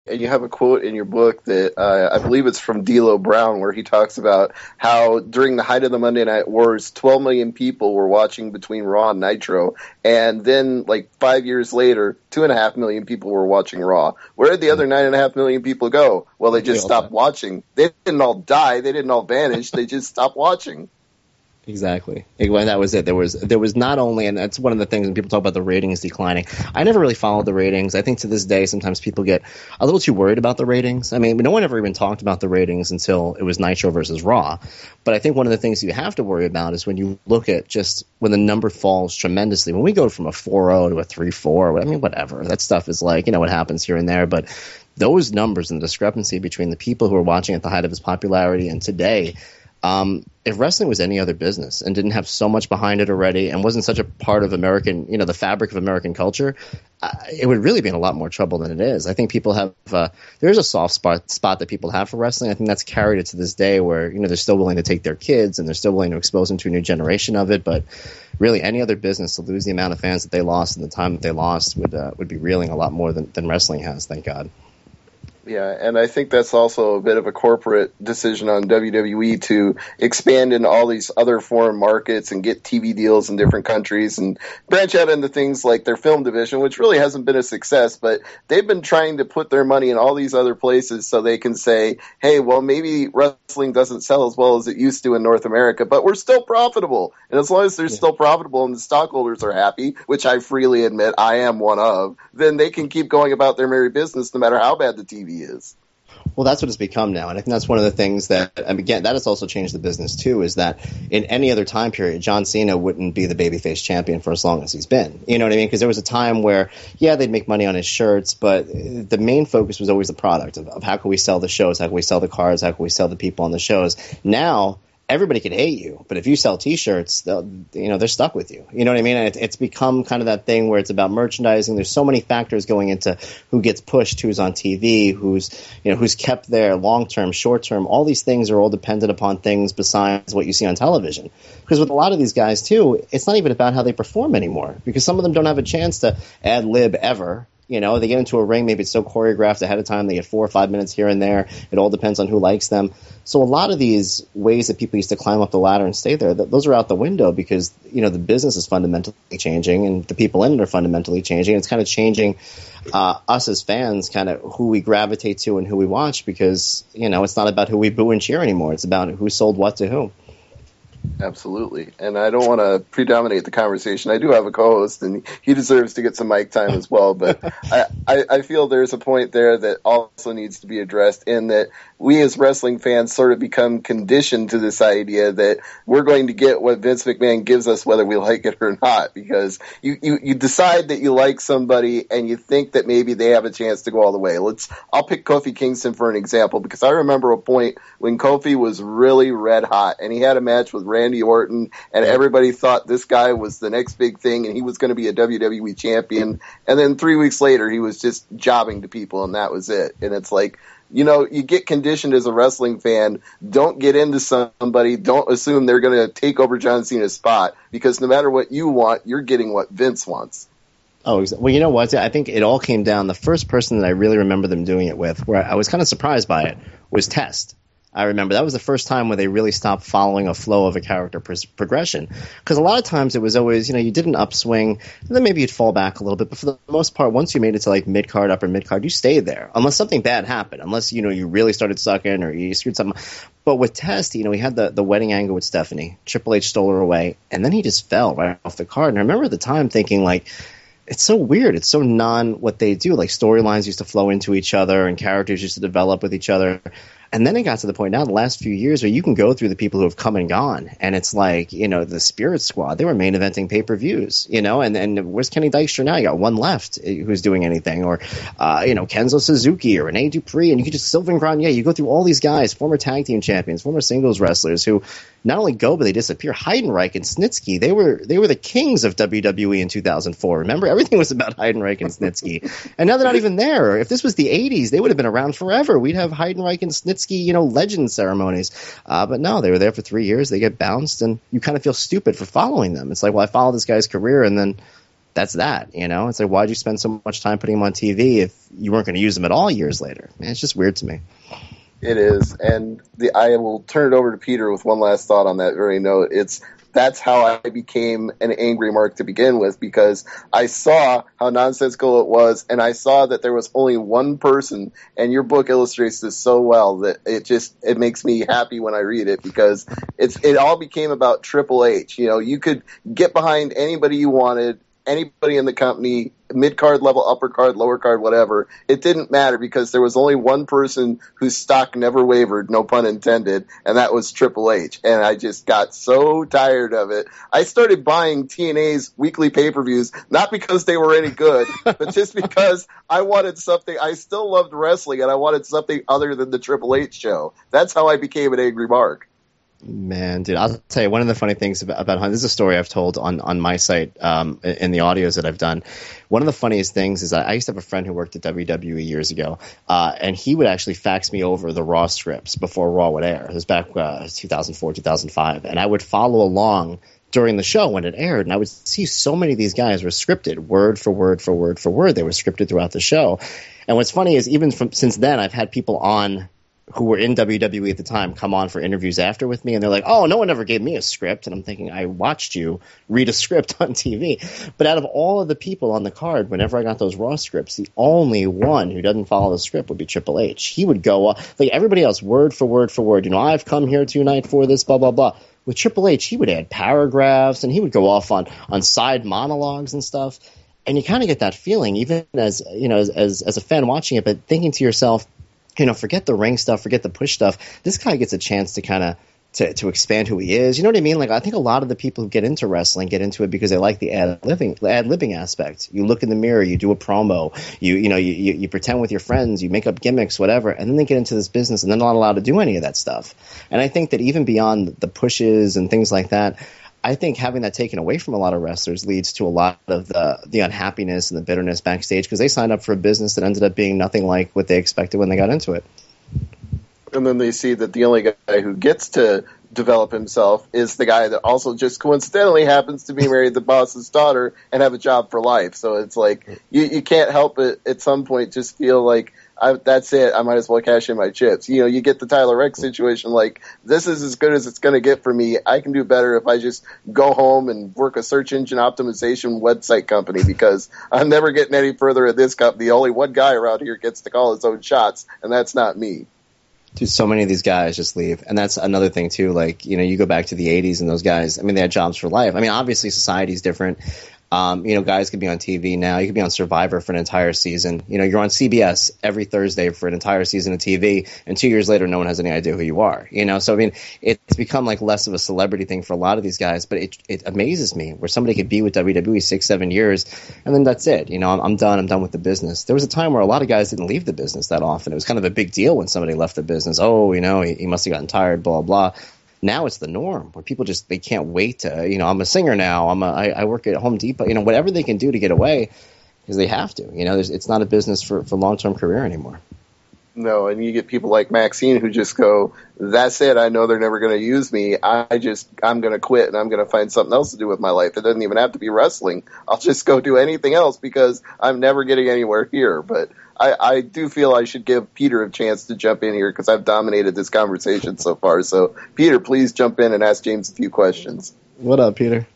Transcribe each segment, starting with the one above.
and you have a quote in your book that I believe it's from D'Lo Brown, where he talks about how during the height of the Monday Night Wars, 12 million people were watching between Raw and Nitro, and then like 5 years later, 2.5 million people were watching Raw. Where did the other 9.5 million people go? Well, they just stopped watching. They didn't all die. They didn't all vanish. They just stopped watching. Exactly. Well, that was it. There was not only, and that's one of the things when people talk about the ratings declining. I never really followed the ratings. I think to this day, sometimes people get a little too worried about the ratings. I mean, no one ever even talked about the ratings until it was Nitro versus Raw. But I think one of the things you have to worry about is when you look at just when the number falls tremendously. When we go from a 4.0 to a 3.4, I mean, whatever. That stuff is like, what happens here and there. But those numbers and the discrepancy between the people who were watching at the height of his popularity and today, if wrestling was any other business and didn't have so much behind it already and wasn't such a part of American, the fabric of American culture, it would really be in a lot more trouble than it is. I think people have there's a soft spot that people have for wrestling. I think that's carried it to this day where, they're still willing to take their kids and they're still willing to expose them to a new generation of it. But really any other business to lose the amount of fans that they lost and the time that they lost would be reeling a lot more than wrestling has, thank God. Yeah, and I think that's also a bit of a corporate decision on WWE to expand into all these other foreign markets and get TV deals in different countries and branch out into things like their film division, which really hasn't been a success, but they've been trying to put their money in all these other places so they can say, hey, well, maybe wrestling doesn't sell as well as it used to in North America, but we're still profitable. And as long as they're still profitable and the stockholders are happy, which I freely admit I am one of, then they can keep going about their merry business no matter how bad the TV is. Well, that's what it's become now, and I think that's one of the things that, again, that has also changed the business too, is that in any other time period, John Cena wouldn't be the babyface champion for as long as he's been. You know what I mean? Because there was a time where, they'd make money on his shirts, but the main focus was always the product of how can we sell the shows, how can we sell the cards, how can we sell the people on the shows. Now, everybody can hate you, but if you sell T-shirts, they're stuck with you. You know what I mean? And it's become kind of that thing where it's about merchandising. There's so many factors going into who gets pushed, who's on TV, who's kept there long term, short term. All these things are all dependent upon things besides what you see on television. Because with a lot of these guys too, it's not even about how they perform anymore. Because some of them don't have a chance to ad lib ever. They get into a ring, maybe it's so choreographed ahead of time, they get 4 or 5 minutes here and there. It all depends on who likes them. So a lot of these ways that people used to climb up the ladder and stay there, those are out the window because, the business is fundamentally changing and the people in it are fundamentally changing. It's kind of changing us as fans, kind of who we gravitate to and who we watch because, it's not about who we boo and cheer anymore. It's about who sold what to who. Absolutely. And I don't want to predominate the conversation. I do have a co-host, and he deserves to get some mic time as well. But I feel there's a point there that also needs to be addressed in that we as wrestling fans sort of become conditioned to this idea that we're going to get what Vince McMahon gives us whether we like it or not, because you decide that you like somebody and you think that maybe they have a chance to go all the way. I'll pick Kofi Kingston for an example because I remember a point when Kofi was really red hot and he had a match with Randy Orton and everybody thought this guy was the next big thing and he was going to be a WWE champion, and then 3 weeks later he was just jobbing to people and that was it. And it's like, you get conditioned as a wrestling fan. Don't get into somebody. Don't assume they're going to take over John Cena's spot because no matter what you want, you're getting what Vince wants. Oh, well, you know what? I think it all came down. The first person that I really remember them doing it with, where I was kind of surprised by it, was Test. I remember that was the first time where they really stopped following a flow of a character progression. Because a lot of times it was always, you did an upswing, and then maybe you'd fall back a little bit. But for the most part, once you made it to like mid-card, upper mid-card, you stayed there. Unless something bad happened. Unless, you really started sucking or you screwed something. But with Test, he had the wedding angle with Stephanie. Triple H stole her away. And then he just fell right off the card. And I remember at the time thinking, like, it's so weird. It's so what they do. Like storylines used to flow into each other and characters used to develop with each other. And then it got to the point now, the last few years, where you can go through the people who have come and gone. And it's like, the Spirit Squad, they were main eventing pay-per-views, and where's Kenny Dykstra now? You got one left who's doing anything. Or, Kenzo Suzuki or Rene Dupree. And you could just Sylvan Grande. You go through all these guys, former tag team champions, former singles wrestlers who not only go, but they disappear. Heidenreich and Snitsky, they were the kings of WWE in 2004. Remember? Everything was about Heidenreich and Snitsky. And now they're not even there. If this was the 80s, they would have been around forever. We'd have Heidenreich and Snitsky, legend ceremonies. But no, they were there for 3 years. They get bounced, and you kind of feel stupid for following them. It's like, well, I followed this guy's career, and then that's that. You know, it's like, why'd you spend so much time putting them on TV if you weren't going to use them at all years later? Man, it's just weird to me. It is, and I will turn it over to Peter with one last thought on that very note. That's how I became an Angry Mark to begin with, because I saw how nonsensical it was, and I saw that there was only one person, and your book illustrates this so well that it makes me happy when I read it, because it all became about Triple H. You know, you could get behind anybody you wanted, anybody in the company, mid-card level, upper card, lower card, whatever. It didn't matter, because there was only one person whose stock never wavered, no pun intended, and that was Triple H. And I just got so tired of it. I started buying TNA's weekly pay-per-views, not because they were any good, but just because I wanted something. I still loved wrestling, and I wanted something other than the Triple H show. That's how I became an Angry Mark. Man, dude, I'll tell you, one of the funny things about Hunt, this is a story I've told on my site in the audios that I've done. One of the funniest things is I used to have a friend who worked at WWE years ago, and he would actually fax me over the Raw scripts before Raw would air. It was back 2004, 2005, and I would follow along during the show when it aired, and I would see so many of these guys were scripted, word for word for word for word. They were scripted throughout the show. And what's funny is even since then, I've had people on who were in WWE at the time come on for interviews after with me, and they're like, oh, no one ever gave me a script. And I'm thinking, I watched you read a script on TV. But out of all of the people on the card, whenever I got those Raw scripts, the only one who doesn't follow the script would be Triple H. He would go, like everybody else, word for word for word. You know, I've come here tonight for this, blah, blah, blah. With Triple H, he would add paragraphs, and he would go off on side monologues and stuff. And you kind of get that feeling, even as, you know, as a fan watching it, but thinking to yourself, you know, forget the ring stuff, forget the push stuff. This guy gets a chance to kind of to expand who he is. You know what I mean? Like, I think a lot of the people who get into wrestling get into it because they like the ad-libbing aspect. You look in the mirror, you do a promo, you pretend with your friends, you make up gimmicks, whatever, and then they get into this business and they're not allowed to do any of that stuff. And I think that even beyond the pushes and things like that, I think having that taken away from a lot of wrestlers leads to a lot of the unhappiness and the bitterness backstage, because they signed up for a business that ended up being nothing like what they expected when they got into it. And then they see that the only guy who gets to develop himself is the guy that also just coincidentally happens to be married to the boss's daughter and have a job for life. So it's like you can't help it at some point just feel like, that's it, I might as well cash in my chips. You know, you get the Tyler Rex situation, like, this is as good as it's going to get for me. I can do better if I just go home and work a search engine optimization website company, because I'm never getting any further at this company. Only one guy around here gets to call his own shots, and that's not me. Dude, so many of these guys just leave. And that's another thing, too. Like, you know, you go back to the 80s and those guys, I mean, they had jobs for life. I mean, obviously, society's different. You know, guys could be on TV now. You could be on Survivor for an entire season. You know, you're on CBS every Thursday for an entire season of TV, and 2 years later, no one has any idea who you are. You know, so I mean, it's become like less of a celebrity thing for a lot of these guys. But it amazes me where somebody could be with WWE 6-7 years, and then that's it. You know, I'm done. I'm done with the business. There was a time where a lot of guys didn't leave the business that often. It was kind of a big deal when somebody left the business. Oh, you know, he must have gotten tired. Blah blah. Now it's the norm where people just, they can't wait to, you know, I'm a singer now. I work at Home Depot, you know, whatever they can do to get away, because they have to. You know, it's not a business for long-term career anymore. No, and you get people like Maxine who just go, that's it, I know they're never going to use me. I'm going to quit and I'm going to find something else to do with my life. It doesn't even have to be wrestling. I'll just go do anything else because I'm never getting anywhere here. But I do feel I should give Peter a chance to jump in here because I've dominated this conversation so far. So, Peter, please jump in and ask James a few questions. What up, Peter?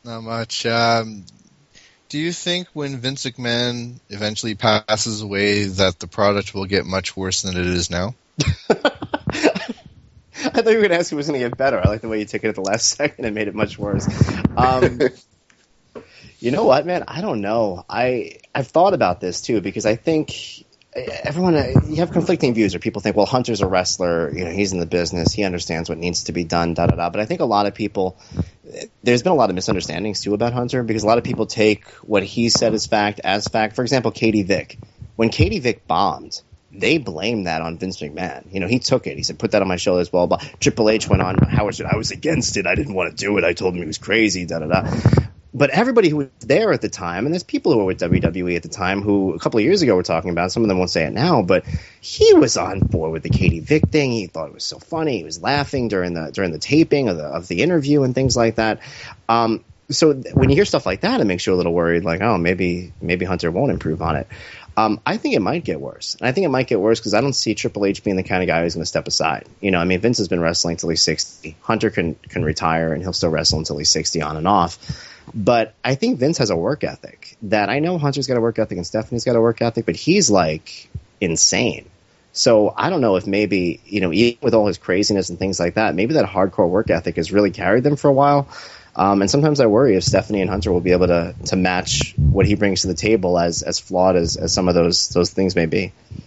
Not much. Do you think when Vince McMahon eventually passes away that the product will get much worse than it is now? I thought you were going to ask if it was going to get better. I like the way you took it at the last second and made it much worse. You know what, man? I don't know. I've thought about this, too, because I think everyone, you have conflicting views, or people think, well, Hunter's a wrestler, you know, he's in the business, he understands what needs to be done, da-da-da. But I think a lot of people, there's been a lot of misunderstandings, too, about Hunter, because a lot of people take what he said as fact. For example, Katie Vick. When Katie Vick bombed, they blamed that on Vince McMahon. You know, he took it. He said, put that on my shoulders. Well, Triple H went on, Howard said, I was against it. I didn't want to do it. I told him he was crazy, da-da-da. But everybody who was there at the time, and there's people who were with WWE at the time who a couple of years ago were talking about, some of them won't say it now, but he was on board with the Katie Vick thing. He thought it was so funny. He was laughing during the taping of the interview and things like that. So when you hear stuff like that, it makes you a little worried. Like, oh, maybe Hunter won't improve on it. I think it might get worse. And I think it might get worse because I don't see Triple H being the kind of guy who's going to step aside. I mean, Vince has been wrestling until he's 60. Hunter can retire and he'll still wrestle until he's 60 on and off. But I think Vince has a work ethic that I know Hunter's got a work ethic and Stephanie's got a work ethic, but he's like insane. So I don't know if maybe, even with all his craziness and things like that, maybe that hardcore work ethic has really carried them for a while. And sometimes I worry if Stephanie and Hunter will be able to match what he brings to the table as flawed as some of those things may be.